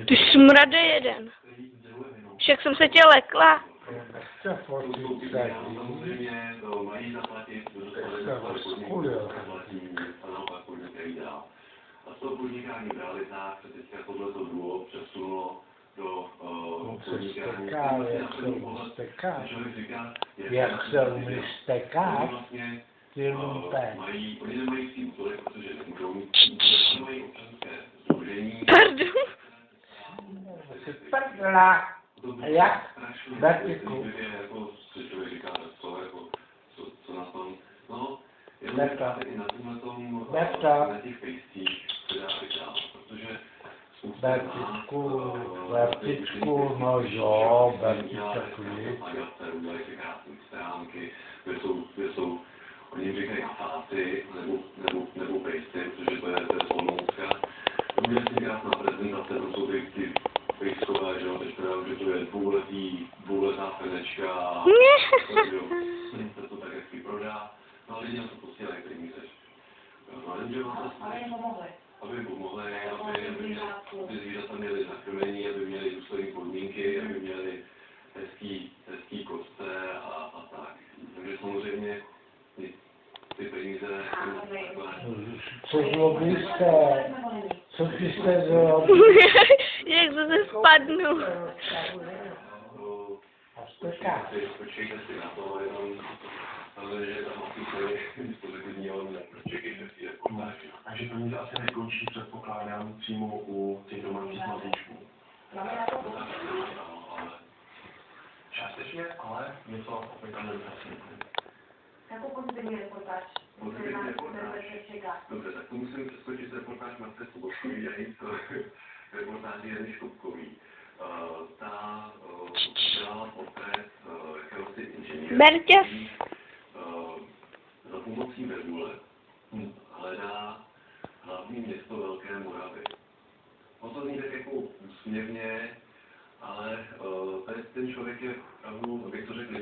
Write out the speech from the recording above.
Ty smrade jeden. Však jsem se tě lekla. Chce fotit taky. Chce rozkulil. A z toho podnikání v realitách se teďka tohleto duo přesunulo do podnikání. Jak se umíš stekat? Ty lumpe. Oni nemají svým tolik, protože nemůžou mít nemají občanské sdružení. Pardon. Jsi prdla. A jak? Bertiku. Člověk říká, co na tom. No, Berta. i na tomhletom, Berta. na těch fejstích se dá vykrát, protože Bertičku, no jo, Bertička klid. Udělali si krásné stránky, kde jsou oni říkají fáty nebo fejsty, protože to je pomlouka. Udělali si krásná prezentace, to jsou ty fejskové, že jo, teď že to je dvouletá fenečka, se to tak hezky prodá, no a lidi na to posílají peníze. Ale jim pomohli. Aby jim pomohli, aby zvířata měly nakrmení, aby měly důstojné podmínky, aby měly hezký kostce a tak. Takže samozřejmě ty peníze... Co byste zrobili? Jak zase spadnu. A steká. Počkejte si na to, jenom že tam asi pozitivního čekejte si reportáži. Takže peníze asi nekončí, předpokládám, přímo u těch domácích mazlíčků. Částečně, ale něco opětovně vypracujeme. Jakou pozitivní reportáž? Pozitivní reportáž. Dobře, tak to musím přeskočit reportáž Marce Sobočkový a jít reportáži Jany Škopkový. Ta dělala portrét jakéhosi inženýra. Bertěv. Za pomocí Webule hledá hlavní město Velké Moravy. On to zní tak jako úsměvně, ale ten člověk je opravdu, abych to řekl,